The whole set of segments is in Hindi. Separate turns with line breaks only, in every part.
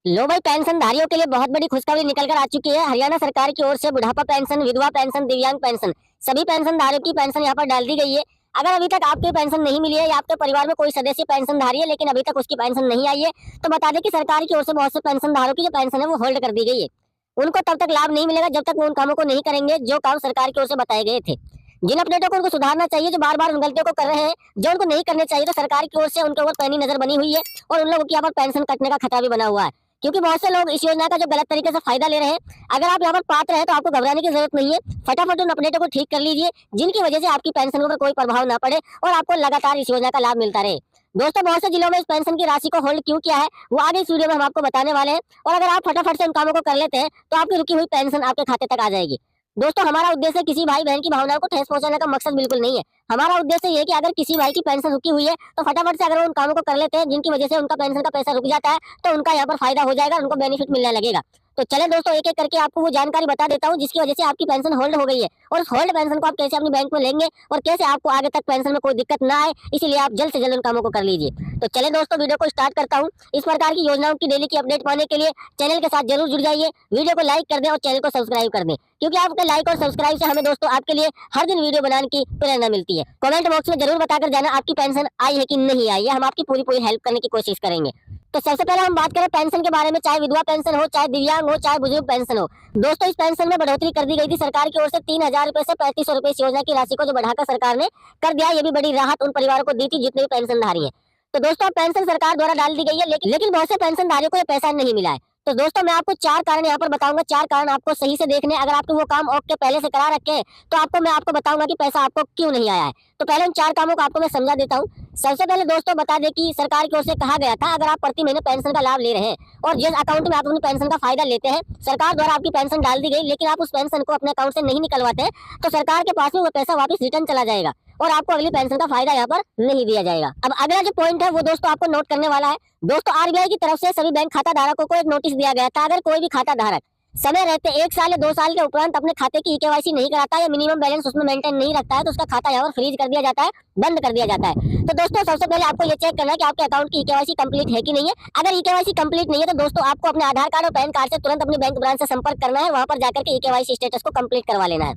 लो भाई, पेंशनधारियों के लिए बहुत बड़ी खुशखबरी निकल कर आ चुकी है। हरियाणा सरकार की ओर से बुढ़ापा पेंशन, विधवा पेंशन, दिव्यांग पेंशन, सभी पेंशनधारियों की पेंशन यहाँ पर डाल दी गई है। अगर अभी तक आपकी पेंशन नहीं मिली है या आपके परिवार में कोई सदस्य पेंशनधारी है लेकिन अभी तक उसकी पेंशन नहीं आई है, तो बता दें कि सरकार की ओर से बहुत से पेंशनधारकों की जो पेंशन है वो होल्ड कर दी गई है। उनको तब तक लाभ नहीं मिलेगा जब तक वो उन कामों को नहीं करेंगे जो काम सरकार की ओर से बताए गए थे। जिन अपडेटों को उनको सुधारना चाहिए, जो बार बार उन गलतियों को कर रहे हैं, जो उनको नहीं करने चाहिए, तो सरकार की ओर से उनके ऊपर पैनी नजर बनी हुई है और उन लोगों की यहाँ पर पेंशन कटने का खतरा भी बना हुआ है। क्योंकि बहुत से लोग इस योजना का जो गलत तरीके से फायदा ले रहे हैं। अगर आप यहाँ पर पात्र हैं तो आपको घबराने की जरूरत नहीं है। फटाफट उन अपडेटों को ठीक कर लीजिए जिनकी वजह से आपकी पेंशन के ऊपर कोई प्रभाव ना पड़े और आपको लगातार इस योजना का लाभ मिलता रहे। दोस्तों, बहुत से जिलों में इस पेंशन की राशि को होल्ड क्यों किया है वो आगे इस वीडियो में हम आपको बताने वाले हैं। और अगर आप फटाफट से उन कामों को कर लेते हैं तो आपकी रुकी हुई पेंशन आपके खाते तक आ जाएगी। दोस्तों, हमारा उद्देश्य किसी भाई बहन की भावनाओं को ठेस पहुंचाने का मकसद बिल्कुल नहीं है। हमारा उद्देश्य ये है कि अगर किसी भाई की पेंशन रुकी हुई है तो फटाफट से अगर वो उन कामों को कर लेते हैं जिनकी वजह से उनका पेंशन का पैसा रुक जाता है, तो उनका यहाँ पर फायदा हो जाएगा, उनको बेनिफिट मिलने लगेगा। तो चले दोस्तों, एक एक करके आपको वो जानकारी बता देता हूँ जिसकी वजह से आपकी पेंशन होल्ड हो गई है और उस होल्ड पेंशन को आप कैसे अपनी बैंक में लेंगे और कैसे आपको आगे तक पेंशन में कोई दिक्कत ना आए। इसीलिए आप जल्द से जल्द उन कामों को कर लीजिए। तो चले दोस्तों, वीडियो को स्टार्ट करता हूँ। इस प्रकार की योजनाओं की डेली की अपडेट पाने के लिए चैनल के साथ जरूर जुड़ जाइए। वीडियो को लाइक कर दें और चैनल को सब्सक्राइब कर दें, क्योंकि आपके लाइक और सब्सक्राइब से हमें दोस्तों आपके लिए हर दिन वीडियो बनाने की प्रेरणा मिलती है। कमेंट बॉक्स में जरूर बताकर जाना आपकी पेंशन आई है कि नहीं आई है, हम आपकी पूरी पूरी हेल्प करने की कोशिश करेंगे। तो सबसे पहले हम बात करें पेंशन के बारे में, चाहे विधवा पेंशन हो, चाहे दिव्यांग हो, चाहे बुजुर्ग पेंशन हो। दोस्तों, इस पेंशन में बढ़ोतरी कर दी गई थी सरकार की ओर से 3,000 रुपए से 3,500 रुपए इस योजना की राशि को जो बढ़ाकर सरकार ने कर दिया। ये भी बड़ी राहत उन परिवारों को दी थी जितने भी पेंशनधारी हैं। तो दोस्तों, पेंशन सरकार द्वारा डाल दी गई है लेकिन बहुत से पेंशनधारियों को ये पैसा नहीं मिला है। तो दोस्तों, मैं आपको 4 कारण यहाँ पर बताऊंगा। 4 कारण आपको सही से देखने, अगर आपको वो काम ओके पहले से करा रखे हैं तो मैं आपको बताऊंगा कि पैसा आपको क्यों नहीं आया है। तो पहले उन 4 कामों को आपको मैं समझा देता हूँ। सबसे पहले दोस्तों बता दें कि सरकार की ओर से कहा गया था, अगर आप प्रति महीने पेंशन का लाभ ले रहे हैं और जिस अकाउंट में आप अपनी पेंशन का फायदा लेते हैं, सरकार द्वारा आपकी पेंशन डाल दी गई लेकिन आप उस पेंशन को अपने अकाउंट से नहीं निकलवाते हैं, तो सरकार के पास में वो पैसा वापस रिटर्न चला जाएगा और आपको अगली पेंशन का फायदा यहाँ पर नहीं दिया जाएगा। अब अगला जो पॉइंट है वो दोस्तों आपको नोट करने वाला है। दोस्तों, आरबीआई की तरफ से सभी बैंक खाता धारकों को एक नोटिस दिया गया था। अगर कोई भी खाता धारक समय रहते 1 साल या 2 साल के उपरांत अपने खाते की केवाईसी नहीं कराता या मिनिमम बैलेंस उसमें मेंटेन नहीं रखता है, तो उसका खाता यहाँ पर फ्रीज कर दिया जाता है, बंद कर दिया जाता है। तो दोस्तों, सबसे पहले आपको ये चेक करना है कि आपके अकाउंट की केवाईसी कंप्लीट है कि नहीं है। अगर केवाईसी कंप्लीट नहीं है तो दोस्तों आपको अपने आधार कार्ड और पैन कार्ड से तुरंत अपनी बैंक ब्रांच से संपर्क करना है, वहां पर जाकर के केवाईसी स्टेटस को कंप्लीट करवा लेना है।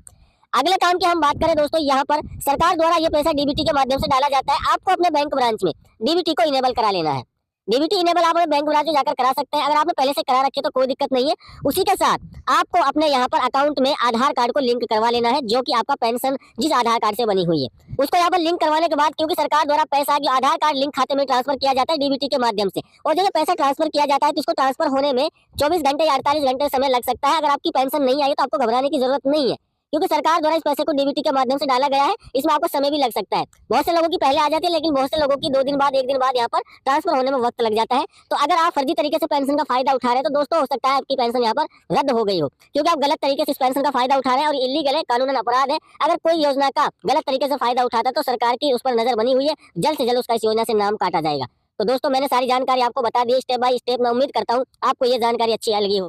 अगले काम की हम बात करें दोस्तों, यहाँ पर सरकार द्वारा ये पैसा डीबीटी के माध्यम से डाला जाता है। आपको अपने बैंक ब्रांच में डीबीटी को इनेबल करा लेना है। डीबीटी इनेबल आप अपने बैंक ब्रांच में जाकर करा सकते हैं। अगर आपने पहले से करा रखे तो कोई दिक्कत नहीं है। उसी के साथ आपको अपने यहाँ पर अकाउंट में आधार कार्ड को लिंक करवा लेना है, जो कि आपका पेंशन जिस आधार कार्ड से बनी हुई है उसको यहाँ पर लिंक करवाने के बाद, क्योंकि सरकार द्वारा पैसा जो आधार कार्ड लिंक खाते में ट्रांसफर किया जाता है डीबीटी के माध्यम से, और जब पैसा ट्रांसफर किया जाता है तो इसको ट्रांसफर होने में 24 घंटे या 48 घंटे समय लग सकता है। अगर आपकी पेंशन नहीं आई तो आपको घबराने की जरूरत नहीं है, क्योंकि सरकार द्वारा इस पैसे को डीबीटी के माध्यम से डाला गया है। इसमें आपको समय भी लग सकता है। बहुत से लोगों की पहले आ जाती है लेकिन बहुत से लोगों की 2 दिन बाद, 1 दिन बाद यहाँ पर ट्रांसफर होने में वक्त लग जाता है। तो अगर आप फर्जी तरीके से पेंशन का फायदा उठा रहे हैं तो दोस्तों हो सकता है आपकी पेंशन यहाँ पर रद्द हो गई हो, क्योंकि आप गलत तरीके से इस पेंशन का फायदा उठा रहे हैं और इलीगल है, कानूनन अपराध है। अगर कोई योजना का गलत तरीके से फायदा उठाता है तो सरकार की उस पर नजर बनी हुई है, जल्द से जल्द उसका इस योजना से नाम काटा जाएगा। तो दोस्तों, मैंने सारी जानकारी आपको बता दी स्टेप बाय स्टेप। मैं उम्मीद करता हूँ आपको ये जानकारी अच्छी लगी हो।